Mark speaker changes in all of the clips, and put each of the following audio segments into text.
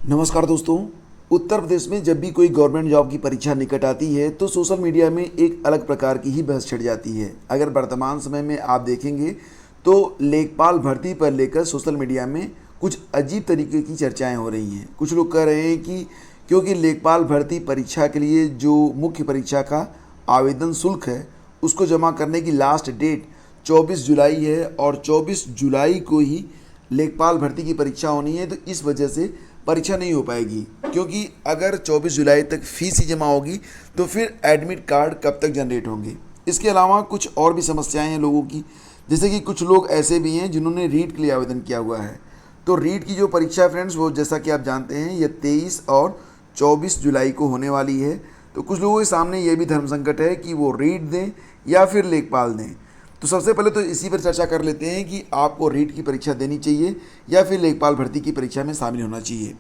Speaker 1: नमस्कार दोस्तों। उत्तर प्रदेश में जब भी कोई गवर्नमेंट जॉब की परीक्षा निकट आती है तो सोशल मीडिया में एक अलग प्रकार की ही बहस छिड़ जाती है। अगर वर्तमान समय में आप देखेंगे तो लेखपाल भर्ती पर लेकर सोशल मीडिया में कुछ अजीब तरीके की चर्चाएं हो रही हैं। कुछ लोग कह रहे हैं कि क्योंकि लेखपाल भर्ती परीक्षा के लिए जो मुख्य परीक्षा का आवेदन शुल्क है उसको जमा करने की लास्ट डेट 24 जुलाई है और 24 जुलाई को ही लेखपाल भर्ती की परीक्षा होनी है, तो इस वजह से परीक्षा नहीं हो पाएगी। क्योंकि अगर 24 जुलाई तक फीस ही जमा होगी तो फिर एडमिट कार्ड कब तक जनरेट होंगे। इसके अलावा कुछ और भी समस्याएं हैं लोगों की, जैसे कि कुछ लोग ऐसे भी हैं जिन्होंने रीट के लिए आवेदन किया हुआ है। तो रीट की जो परीक्षा है फ्रेंड्स, वो जैसा कि आप जानते हैं ये 23 और 24 जुलाई को होने वाली है। तो कुछ लोगों के सामने ये भी धर्म संकट है कि वो रीट दें या फिर लेखपाल दें। तो सबसे पहले तो इसी पर चर्चा कर लेते हैं कि आपको रीट की परीक्षा देनी चाहिए या फिर लेखपाल भर्ती की परीक्षा में शामिल होना चाहिए।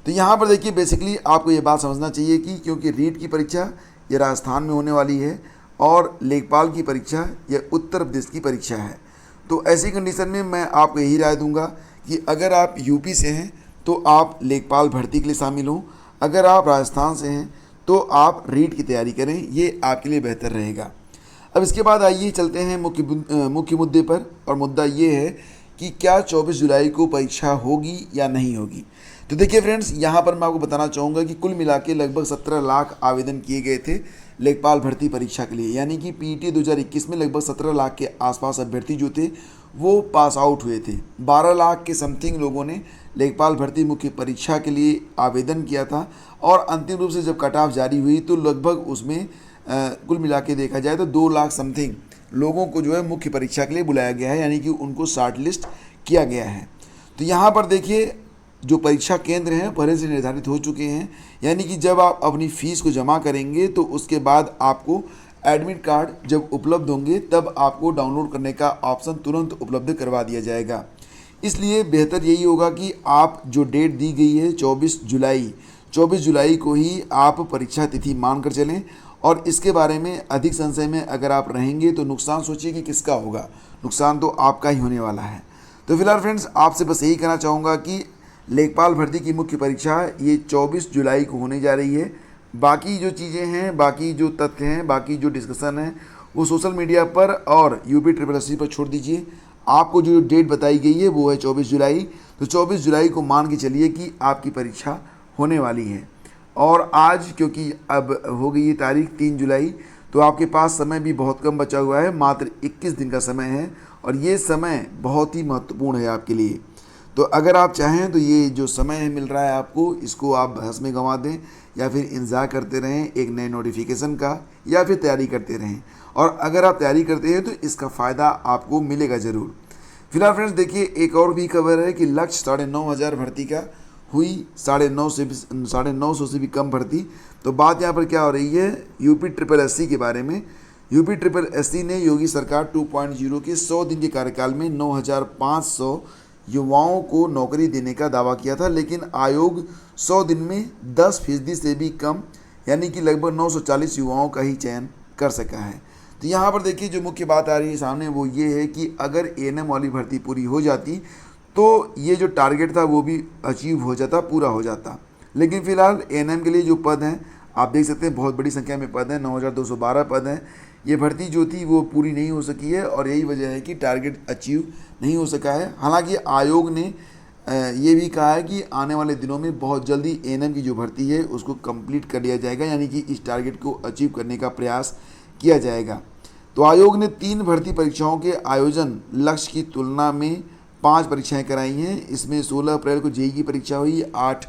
Speaker 1: तो यहाँ पर देखिए, बेसिकली आपको ये बात समझना चाहिए कि क्योंकि रीट की परीक्षा ये राजस्थान में होने वाली है और लेखपाल की परीक्षा ये उत्तर प्रदेश की परीक्षा है। तो ऐसी कंडीशन में मैं आपको यही राय दूंगा कि अगर आप यूपी से हैं तो आप लेखपाल भर्ती के लिए शामिल हों, अगर आप राजस्थान से हैं तो आप रीट की तैयारी करें, ये आपके लिए बेहतर रहेगा। अब इसके बाद आइए चलते हैं मुख्य मुद्दे पर, और मुद्दा ये है कि क्या 24 जुलाई को परीक्षा होगी या नहीं होगी। तो देखिए फ्रेंड्स, यहाँ पर मैं आपको बताना चाहूँगा कि कुल मिला के लगभग 17 लाख आवेदन किए गए थे लेखपाल भर्ती परीक्षा के लिए, यानी कि पीटी 2021 में लगभग 17 लाख के आसपास अभ्यर्थी जो थे वो पास आउट हुए थे। 12 लाख के समथिंग लोगों ने लेखपाल भर्ती मुख्य परीक्षा के लिए आवेदन किया था और अंतिम रूप से जब कट ऑफ जारी हुई तो लगभग उसमें कुल मिला के देखा जाए तो 2 लाख समथिंग लोगों को जो है मुख्य परीक्षा के लिए बुलाया गया है, यानी कि उनको शॉर्ट लिस्ट किया गया है। तो यहाँ पर देखिए, जो परीक्षा केंद्र हैं पहले से निर्धारित हो चुके हैं, यानी कि जब आप अपनी फ़ीस को जमा करेंगे तो उसके बाद आपको एडमिट कार्ड जब उपलब्ध होंगे तब आपको डाउनलोड करने का ऑप्शन तुरंत उपलब्ध करवा दिया जाएगा। इसलिए बेहतर यही होगा कि आप जो डेट दी गई है 24 जुलाई को ही आप परीक्षा तिथि मान कर चलें। और इसके बारे में अधिक संशय में अगर आप रहेंगे तो नुकसान सोचिए कि किसका होगा, नुकसान तो आपका ही होने वाला है। तो फिलहाल फ्रेंड्स, आपसे बस यही कहना चाहूँगा कि लेखपाल भर्ती की मुख्य परीक्षा ये 24 जुलाई को होने जा रही है। बाकी जो चीज़ें हैं, बाकी जो तथ्य हैं, बाकी जो डिस्कशन है वो सोशल मीडिया पर और UP SSC पर छोड़ दीजिए। आपको जो डेट बताई गई है वो है 24 जुलाई। तो 24 जुलाई को मान के चलिए कि आपकी परीक्षा होने वाली है। और आज क्योंकि अब हो गई है तारीख 3 जुलाई, तो आपके पास समय भी बहुत कम बचा हुआ है, मात्र 21 दिन का समय है और ये समय बहुत ही महत्वपूर्ण है आपके लिए। तो अगर आप चाहें तो ये जो समय है मिल रहा है आपको, इसको आप बहस में गंवा दें या फिर इंतज़ार करते रहें एक नए नोटिफिकेशन का, या फिर तैयारी करते रहें। और अगर आप तैयारी करते हैं तो इसका फ़ायदा आपको मिलेगा ज़रूर। फिलहाल फ्रेंड्स देखिए, एक और भी खबर है कि लक्ष्य 9,500 भर्ती का हुई 950 से भी कम भर्ती। तो बात यहाँ पर क्या हो रही है, UP SSC के बारे में। UP SSC ने योगी सरकार 2.0 के 100 दिन के कार्यकाल में 9,500 युवाओं को नौकरी देने का दावा किया था, लेकिन आयोग 100 दिन में 10% से भी कम, यानी कि लगभग 940 युवाओं का ही चयन कर सका है। तो यहाँ पर देखिए, जो मुख्य बात आ रही है सामने वो ये है कि अगर ANM वाली भर्ती पूरी हो जाती तो ये जो टारगेट था वो भी अचीव हो जाता, पूरा हो जाता। लेकिन फ़िलहाल ANM के लिए जो पद हैं आप देख सकते हैं, बहुत बड़ी संख्या में पद हैं, 9,212 पद हैं। ये भर्ती जो थी वो पूरी नहीं हो सकी है और यही वजह है कि टारगेट अचीव नहीं हो सका है। हालांकि आयोग ने ये भी कहा है कि आने वाले दिनों में बहुत जल्दी ANM की जो भर्ती है उसको कंप्लीट कर लिया जाएगा, यानी कि इस टारगेट को अचीव करने का प्रयास किया जाएगा। तो आयोग ने 3 भर्ती परीक्षाओं के आयोजन लक्ष्य की तुलना में 5 परीक्षाएं कराई हैं। इसमें 16 अप्रैल को JEE की परीक्षा हुई, 8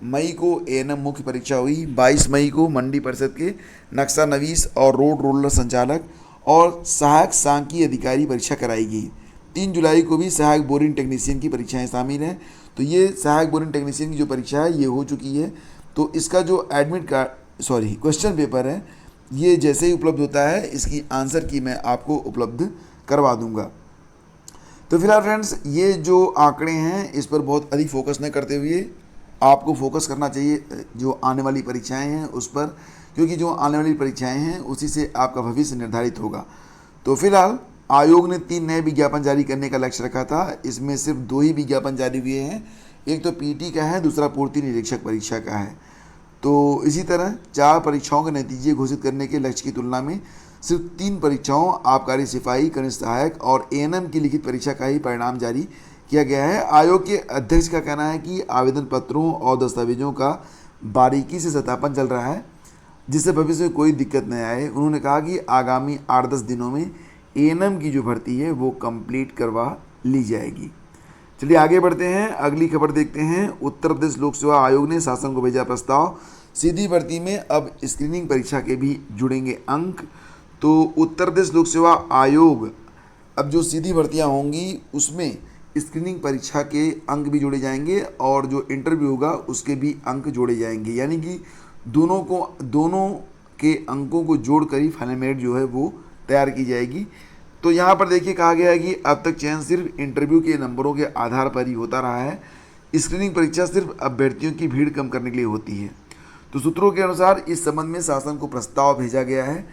Speaker 1: मई को ANM मुख्य परीक्षा हुई, 22 मई को मंडी परिषद के नक्शा नवीस और रोड रोलर संचालक और सहायक सांख्यिकी अधिकारी परीक्षा कराई गई। 3 जुलाई को भी सहायक बोरिंग टेक्नीशियन की परीक्षाएं शामिल हैं। तो ये सहायक बोरिंग टेक्नीशियन की जो परीक्षा है ये हो चुकी है। तो इसका जो क्वेश्चन पेपर है ये जैसे ही उपलब्ध होता है इसकी आंसर की मैं आपको उपलब्ध करवा दूंगा। तो फिलहाल फ्रेंड्स, ये जो आंकड़े हैं इस पर बहुत अधिक फोकस न करते हुए आपको फोकस करना चाहिए जो आने वाली परीक्षाएं हैं उस पर, क्योंकि जो आने वाली परीक्षाएं हैं उसी से आपका भविष्य निर्धारित होगा। तो फिलहाल आयोग ने 3 नए विज्ञापन जारी करने का लक्ष्य रखा था, इसमें सिर्फ 2 ही विज्ञापन जारी हुए हैं। एक तो पीटी का है, दूसरा पूर्ति निरीक्षक परीक्षा का है। तो इसी तरह 4 परीक्षाओं के नतीजे घोषित करने के लक्ष्य की तुलना में सिर्फ 3 परीक्षाओं आबकारी सिपाही, कनिष्ठ सहायक और एएनएम की लिखित परीक्षा का ही परिणाम जारी किया गया है। आयोग के अध्यक्ष का कहना है कि आवेदन पत्रों और दस्तावेजों का बारीकी से सत्यापन चल रहा है, जिससे भविष्य में कोई दिक्कत न आए। उन्होंने कहा कि आगामी 8-10 दिनों में एएनएम की जो भर्ती है वो कंप्लीट करवा ली जाएगी। चलिए आगे बढ़ते हैं, अगली खबर देखते हैं। उत्तर प्रदेश लोक सेवा आयोग ने शासन को भेजा प्रस्ताव, सीधी भर्ती में अब स्क्रीनिंग परीक्षा के भी जुड़ेंगे अंक। तो उत्तर प्रदेश लोक सेवा आयोग अब जो सीधी भर्तियां होंगी उसमें स्क्रीनिंग परीक्षा के अंक भी जोड़े जाएंगे और जो इंटरव्यू होगा उसके भी अंक जोड़े जाएंगे, यानी कि दोनों के अंकों को जोड़कर ही फाइनल मेरिट जो है वो तैयार की जाएगी। तो यहाँ पर देखिए कहा गया है कि अब तक चयन सिर्फ इंटरव्यू के नंबरों के आधार पर ही होता रहा है। स्क्रीनिंग परीक्षा सिर्फ अभ्यर्थियों की भीड़ कम करने के लिए होती है। तो सूत्रों के अनुसार इस संबंध में शासन को प्रस्ताव भेजा गया है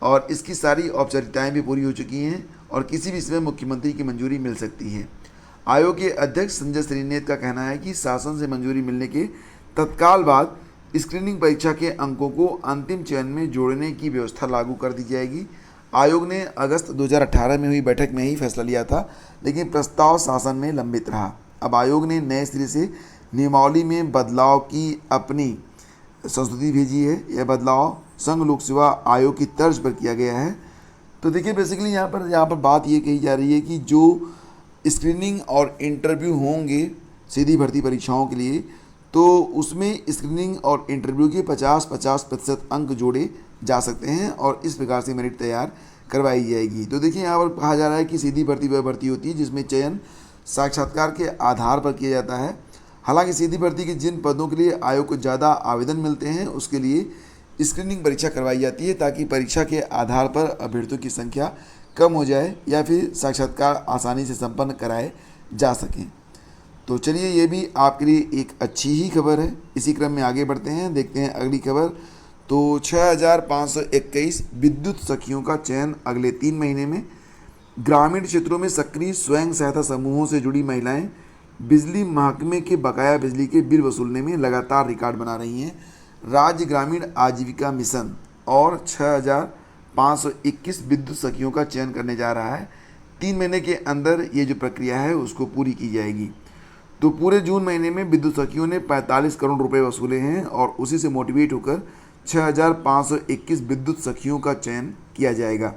Speaker 1: और इसकी सारी औपचारिकताएं भी पूरी हो चुकी हैं और किसी भी समय मुख्यमंत्री की मंजूरी मिल सकती है। आयोग के अध्यक्ष संजय श्रीनेत का कहना है कि शासन से मंजूरी मिलने के तत्काल बाद स्क्रीनिंग परीक्षा के अंकों को अंतिम चयन में जोड़ने की व्यवस्था लागू कर दी जाएगी। आयोग ने अगस्त 2018 में हुई बैठक में ही फैसला लिया था, लेकिन प्रस्ताव शासन में लंबित रहा। अब आयोग ने नए सिरे से नियमावली में बदलाव की अपनी संस्तुति भेजी है। यह बदलाव संघ लोक सेवा आयोग की तर्ज पर किया गया है। तो देखिए बेसिकली यहाँ पर बात ये कही जा रही है कि जो स्क्रीनिंग और इंटरव्यू होंगे सीधी भर्ती परीक्षाओं के लिए, तो उसमें स्क्रीनिंग और इंटरव्यू के 50-50% अंक जोड़े जा सकते हैं और इस प्रकार से मेरिट तैयार करवाई जाएगी। तो देखिए यहाँ पर कहा जा रहा है कि सीधी भर्ती वह भर्ती होती है जिसमें चयन साक्षात्कार के आधार पर किया जाता है। हालांकि सीधी भर्ती के जिन पदों के लिए आयोग को ज़्यादा आवेदन मिलते हैं उसके लिए स्क्रीनिंग परीक्षा करवाई जाती है, ताकि परीक्षा के आधार पर अभ्यर्थियों की संख्या कम हो जाए या फिर साक्षात्कार आसानी से संपन्न कराए जा सकें। तो चलिए ये भी आपके लिए एक अच्छी ही खबर है। इसी क्रम में आगे बढ़ते हैं, देखते हैं अगली खबर। तो 6521 विद्युत सखियों का चयन अगले 3 महीने में। ग्रामीण क्षेत्रों में सक्रिय स्वयं सहायता समूहों से जुड़ी महिलाएं बिजली महकमे के बकाया बिजली के बिल वसूलने में लगातार रिकॉर्ड बना रही हैं। राज्य ग्रामीण आजीविका मिशन और 6521 विद्युत सखियों का चयन करने जा रहा है। 3 महीने के अंदर ये जो प्रक्रिया है उसको पूरी की जाएगी। तो पूरे जून महीने में विद्युत सखियों ने 45 करोड़ रुपए वसूले हैं और उसी से मोटिवेट होकर 6521 विद्युत सखियों का चयन किया जाएगा।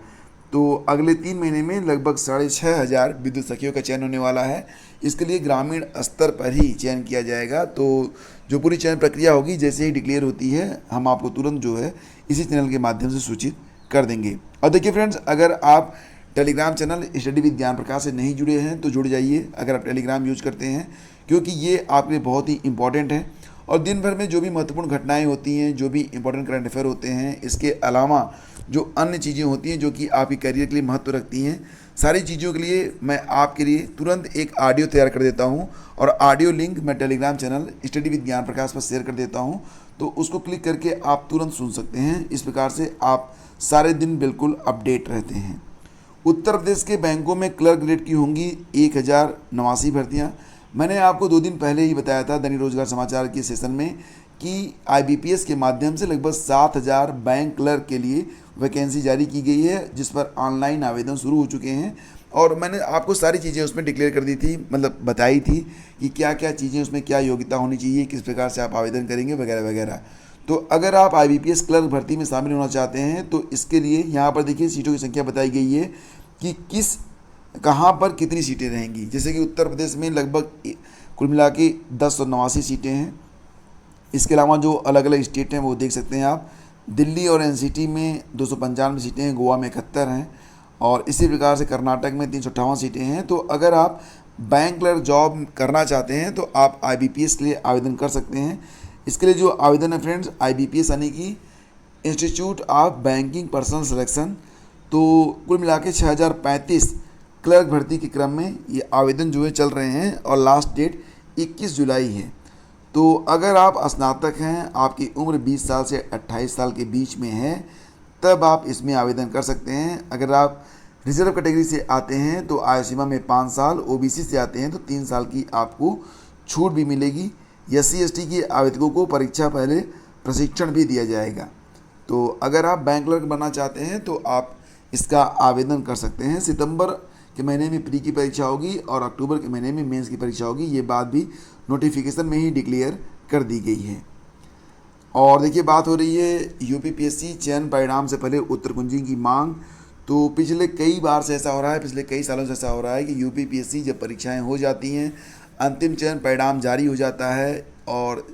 Speaker 1: तो अगले 3 महीने में लगभग 6500 विद्युत सखियों का चयन होने वाला है। इसके लिए ग्रामीण स्तर पर ही चयन किया जाएगा। तो जो पूरी चयन प्रक्रिया होगी जैसे ही डिक्लेयर होती है हम आपको तुरंत जो है इसी चैनल के माध्यम से सूचित कर देंगे। और देखिए फ्रेंड्स, अगर आप टेलीग्राम चैनल स्टडी विद ज्ञान प्रकाश से नहीं जुड़े हैं तो जुड़ जाइए अगर आप टेलीग्राम यूज करते हैं, क्योंकि ये आपके लिए बहुत ही इंपॉर्टेंट है। और दिन भर में जो भी महत्वपूर्ण घटनाएं होती हैं, जो भी इंपॉर्टेंट करंट अफेयर होते हैं, इसके अलावा जो अन्य चीज़ें होती हैं जो कि आपके करियर के लिए महत्व रखती हैं, सारी चीज़ों के लिए मैं आपके लिए तुरंत एक ऑडियो तैयार कर देता हूं और ऑडियो लिंक मैं टेलीग्राम चैनल स्टडी विद ज्ञान प्रकाश पर शेयर कर देता हूं। तो उसको क्लिक करके आप तुरंत सुन सकते हैं। इस प्रकार से आप सारे दिन बिल्कुल अपडेट रहते हैं। उत्तर प्रदेश के बैंकों में क्लर्क ग्रेड की होंगी 1089 भर्तियाँ। मैंने आपको 2 दिन पहले ही बताया था दैनिक रोजगार समाचार के सेशन में कि IBPS के माध्यम से लगभग 7000 बैंक क्लर्क के लिए वैकेंसी जारी की गई है, जिस पर ऑनलाइन आवेदन शुरू हो चुके हैं। और मैंने आपको सारी चीज़ें उसमें डिक्लेयर कर दी थी, मतलब बताई थी कि क्या क्या चीज़ें उसमें, क्या योग्यता होनी चाहिए, किस प्रकार से आप आवेदन करेंगे वगैरह वगैरह। तो अगर आप IBPS क्लर्क भर्ती में शामिल होना चाहते हैं तो इसके लिए यहाँ पर देखिए सीटों की संख्या बताई गई है कि कहाँ पर कितनी सीटें रहेंगी। जैसे कि उत्तर प्रदेश में लगभग कुल मिला के 1089 सीटें हैं। इसके अलावा जो अलग अलग स्टेट हैं वो देख सकते हैं आप। दिल्ली और NCT में 295 सीटें हैं, गोवा में 71 हैं और इसी प्रकार से कर्नाटक में 358 सीटें हैं। तो अगर आप बैंक क्लर्क जॉब करना चाहते हैं तो आप IBPS के लिए आवेदन कर सकते हैं। इसके लिए जो आवेदन है फ्रेंड्स, IBPS यानी कि institute of banking personal selection. तो कुल मिला के 6035 क्लर्क भर्ती के क्रम में ये आवेदन जो है चल रहे हैं और लास्ट डेट 21 जुलाई है। तो अगर आप स्नातक हैं, आपकी उम्र 20 साल से 28 साल के बीच में है, तब आप इसमें आवेदन कर सकते हैं। अगर आप रिजर्व कैटेगरी से आते हैं तो आयु सीमा में 5 साल, OBC से आते हैं तो 3 साल की आपको छूट भी मिलेगी। SC/ST के आवेदकों को परीक्षा पहले प्रशिक्षण भी दिया जाएगा। तो अगर आप बैंक क्लर्क बनना चाहते हैं तो आप इसका आवेदन कर सकते हैं। सितंबर के महीने में प्री की परीक्षा होगी और अक्टूबर के महीने में मेंस की परीक्षा होगी। ये बात भी नोटिफिकेशन में ही डिक्लेयर कर दी गई है। और देखिए, बात हो रही है UPPSC चयन परिणाम से पहले उत्तर कुंजी की मांग। तो पिछले कई बार से ऐसा हो रहा है, पिछले कई सालों से ऐसा हो रहा है कि UPPSC जब परीक्षाएं हो जाती हैं, अंतिम चयन परिणाम जारी हो जाता है और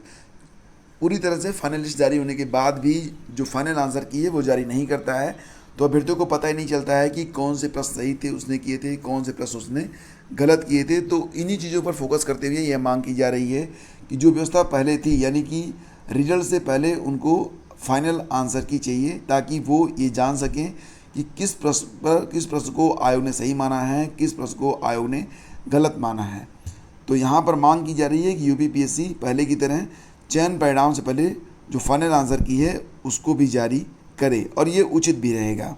Speaker 1: पूरी तरह से फाइनल लिस्ट जारी होने के बाद भी जो फाइनल आंसर की है वो जारी नहीं करता है। तो अभ्यर्थियों को पता ही नहीं चलता है कि कौन से प्रश्न सही थे उसने किए थे, कौन से प्रश्न उसने गलत किए थे। तो इन्हीं चीज़ों पर फोकस करते हुए यह मांग की जा रही है कि जो व्यवस्था पहले थी, यानी कि रिजल्ट से पहले उनको फाइनल आंसर की चाहिए, ताकि वो ये जान सकें कि किस प्रश्न को आयोग ने सही माना है, किस प्रश्न को आयोग ने गलत माना है। तो यहाँ पर मांग की जा रही है कि UPPSC पहले की तरह चयन परिणाम से पहले जो फाइनल आंसर की है उसको भी जारी करे, और ये उचित भी रहेगा।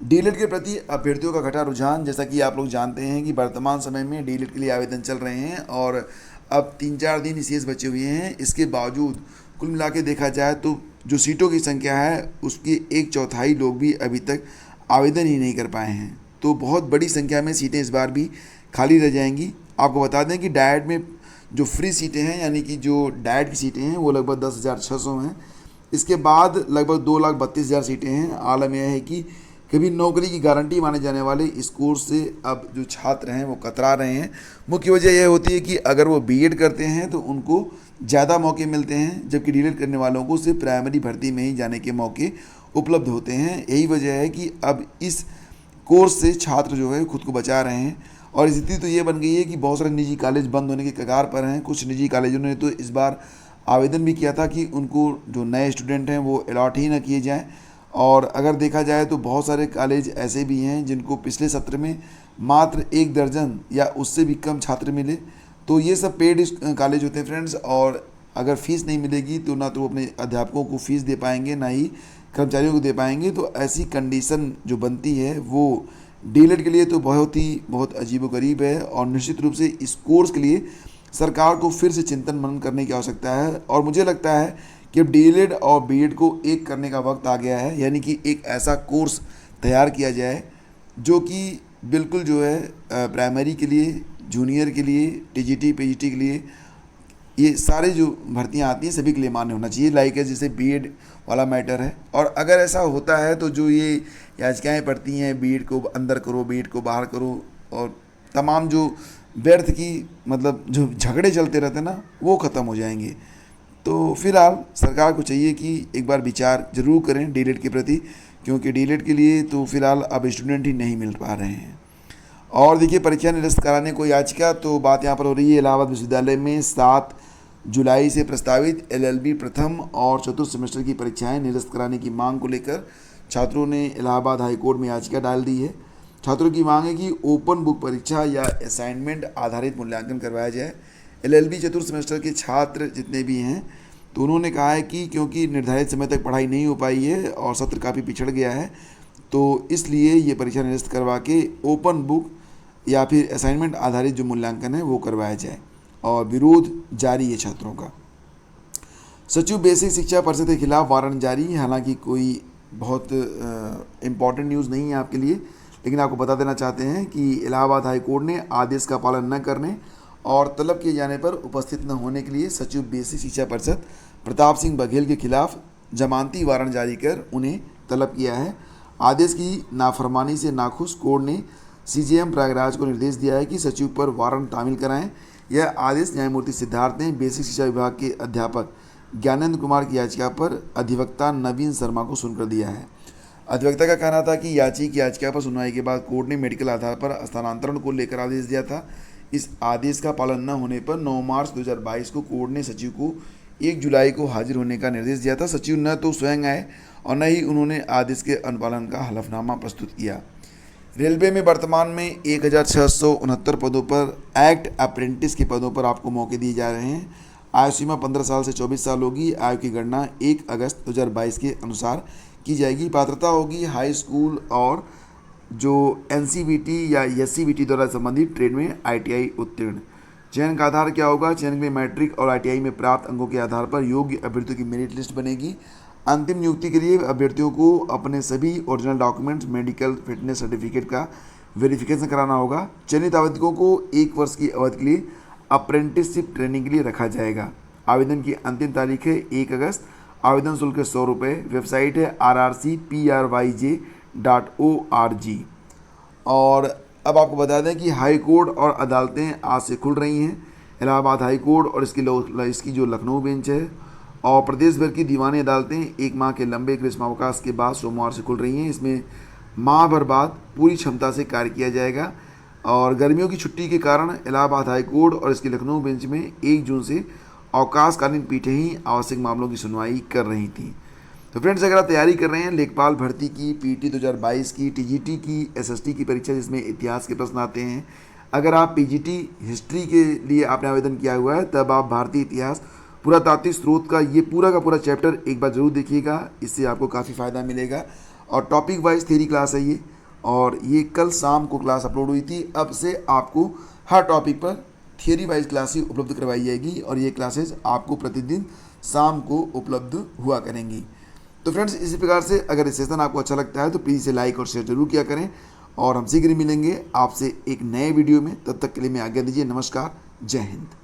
Speaker 1: डीएलएड के प्रति अभ्यर्थियों का घटा रुझान। जैसा कि आप लोग जानते हैं कि वर्तमान समय में डीएलएड के लिए आवेदन चल रहे हैं और अब 3-4 दिन शेष बचे हुए हैं। इसके बावजूद कुल मिला के देखा जाए तो जो सीटों की संख्या है उसकी 1/4 लोग भी अभी तक आवेदन ही नहीं कर पाए हैं। तो बहुत बड़ी संख्या में सीटें इस बार भी खाली रह जाएंगी। आपको बता दें कि डाइट में जो फ्री सीटें हैं, यानी कि जो डाइट की सीटें हैं, वो लगभग 10,600 हैं। इसके बाद लगभग 2,32,000 सीटें हैं। आलम यह है कि कभी नौकरी की गारंटी माने जाने वाले इस कोर्स से अब जो छात्र हैं वो कतरा रहे हैं। मुख्य वजह यह होती है कि अगर वो बीएड करते हैं तो उनको ज़्यादा मौके मिलते हैं, जबकि डीएलएड करने वालों को सिर्फ प्राइमरी भर्ती में ही जाने के मौके उपलब्ध होते हैं। यही वजह है कि अब इस कोर्स से छात्र जो है खुद को बचा रहे हैं। और स्थिति तो ये बन गई है कि बहुत सारे निजी कॉलेज बंद होने के कगार पर हैं। कुछ निजी कॉलेजों ने तो इस बार आवेदन भी किया था कि उनको जो नए स्टूडेंट हैं वो अलॉट ही ना किए जाएं। और अगर देखा जाए तो बहुत सारे कॉलेज ऐसे भी हैं जिनको पिछले सत्र में मात्र 1 दर्जन या उससे भी कम छात्र मिले। तो ये सब पेड कॉलेज होते हैं फ्रेंड्स, और अगर फ़ीस नहीं मिलेगी तो ना तो वो अपने अध्यापकों को फ़ीस दे पाएंगे, ना ही कर्मचारियों को दे पाएंगे। तो ऐसी कंडीशन जो बनती है वो डीएलएड के लिए तो बहुत अजीबोगरीब है। और निश्चित रूप से इस कोर्स के लिए सरकार को फिर से चिंतन मनन करने की आवश्यकता है। और मुझे लगता है कि अब डीएलएड और बीएड को एक करने का वक्त आ गया है, यानी कि एक ऐसा कोर्स तैयार किया जाए जो कि बिल्कुल जो है प्राइमरी के लिए, जूनियर के लिए, टीजीटी पीजीटी के लिए, ये सारे जो भर्तियां आती हैं सभी के लिए मान्य होना चाहिए। लाइक है जैसे बीएड वाला मैटर है। और अगर ऐसा होता है तो जो ये याचिकाएँ पड़ती हैं बीएड को अंदर करो, बीएड को बाहर करो, और तमाम जो व्यर्थ की मतलब जो झगड़े चलते रहते हैं ना, वो ख़त्म हो जाएंगे। तो फिलहाल सरकार को चाहिए कि एक बार विचार ज़रूर करें डीएलएड के प्रति, क्योंकि डीएलएड के लिए तो फिलहाल अब स्टूडेंट ही नहीं मिल पा रहे हैं। और देखिए, परीक्षा निरस्त कराने को याचिका, तो बात यहाँ पर हो रही है इलाहाबाद विश्वविद्यालय में 7 जुलाई से प्रस्तावित LLB प्रथम और चतुर्थ सेमेस्टर की परीक्षाएं निरस्त कराने की मांग को लेकर छात्रों ने इलाहाबाद हाईकोर्ट में याचिका डाल दी है। छात्रों की मांग है कि ओपन बुक परीक्षा या असाइनमेंट आधारित मूल्यांकन करवाया जाए। LLB चतुर्थ सेमेस्टर के छात्र जितने भी हैं, तो उन्होंने कहा है कि क्योंकि निर्धारित समय तक पढ़ाई नहीं हो पाई है और सत्र काफ़ी पिछड़ गया है, तो इसलिए ये परीक्षा निरस्त करवा के ओपन बुक या फिर असाइनमेंट आधारित जो मूल्यांकन है वो करवाया जाए। और विरोध जारी है छात्रों का। सचिव बेसिक शिक्षा परिषद के खिलाफ वारंट जारी है। हालांकि कोई बहुत इम्पॉर्टेंट न्यूज़ नहीं है आपके लिए, लेकिन आपको बता देना चाहते हैं कि इलाहाबाद हाई कोर्ट ने आदेश का पालन न करने और तलब किए जाने पर उपस्थित न होने के लिए सचिव बेसिक शिक्षा परिषद प्रताप सिंह बघेल के खिलाफ जमानती वारंट जारी कर उन्हें तलब किया है। आदेश की नाफरमानी से नाखुश कोर्ट ने CJM प्रयागराज को निर्देश दिया है कि सचिव पर वारंट तामील कराएं। यह आदेश न्यायमूर्ति सिद्धार्थ ने बेसिक शिक्षा विभाग के अध्यापक ज्ञानेंद्र कुमार की याचिका पर अधिवक्ता नवीन शर्मा को सुनकर दिया है। अधिवक्ता का कहना था कि याचिका पर सुनवाई के बाद कोर्ट ने मेडिकल आधार पर स्थानांतरण को लेकर आदेश दिया था। इस आदेश का पालन न होने पर 9 मार्च 2022 को कोर्ट ने सचिव को 1 जुलाई को हाजिर होने का निर्देश दिया था। सचिव न तो स्वयं आए और न ही उन्होंने आदेश के अनुपालन का हलफनामा प्रस्तुत किया। रेलवे में वर्तमान में 1669 पदों पर एक्ट अप्रेंटिस के पदों पर आपको मौके दिए जा रहे हैं। आयु सीमा 15 साल से 24 साल होगी। आयु की गणना 1 अगस्त 2022 के अनुसार की जाएगी। पात्रता होगी हाई स्कूल और जो NCVT या SCVT द्वारा संबंधित ट्रेड में ITI उत्तीर्ण। चयन का आधार क्या होगा? चयन में मैट्रिक और ITI में प्राप्त अंकों के आधार पर योग्य अभ्यर्थियों की मेरिट लिस्ट बनेगी। अंतिम नियुक्ति के लिए अभ्यर्थियों को अपने सभी original documents, medical fitness certificate का वेरिफिकेशन कराना होगा। चयनित आवेदकों को 1 वर्ष की अवधि के लिए अप्रेंटिसशिप ट्रेनिंग के लिए रखा जाएगा। आवेदन की अंतिम तारीख है 1 अगस्त। आवेदन शुल्क है 100 रुपये। वेबसाइट है rrcpryj.org। और अब आपको बता दें कि हाई कोर्ट और अदालतें आज से खुल रही हैं। इलाहाबाद हाई कोर्ट और इसकी जो लखनऊ बेंच है और प्रदेश भर की दीवानी अदालतें 1 माह के लंबे ग्रीष्मावकाश के बाद सोमवार से खुल रही हैं। इसमें माह भर बाद पूरी क्षमता से कार्य किया जाएगा। और गर्मियों की छुट्टी के कारण इलाहाबाद हाई कोर्ट और इसकी लखनऊ बेंच में 1 जून से अवकाशकालीन पीठें ही आवश्यक मामलों की सुनवाई कर रही थी। तो फ्रेंड्स, अगर आप तैयारी कर रहे हैं लेखपाल भर्ती की, PET 2022 की, TGT की, SST की परीक्षा जिसमें इतिहास के प्रश्न आते हैं, अगर आप PGT हिस्ट्री के लिए आपने आवेदन किया हुआ है, तब आप भारतीय इतिहास पुरातात्विक स्रोत का ये पूरा का पूरा चैप्टर एक बार ज़रूर देखिएगा। इससे आपको काफ़ी फ़ायदा मिलेगा। और टॉपिक वाइज थ्योरी क्लास है ये, और ये कल शाम को क्लास अपलोड हुई थी। अब से आपको हर टॉपिक पर थियरी वाइज क्लासेस उपलब्ध करवाई जाएगी और ये क्लासेस आपको प्रतिदिन शाम को उपलब्ध हुआ करेंगी। तो फ्रेंड्स, इसी प्रकार से अगर ये सेशन आपको अच्छा लगता है तो प्लीज़ इसे लाइक और शेयर जरूर किया करें। और हम शीघ्र मिलेंगे आपसे एक नए वीडियो में। तब तक के लिए मैं आज्ञा दीजिए। नमस्कार, जय हिंद।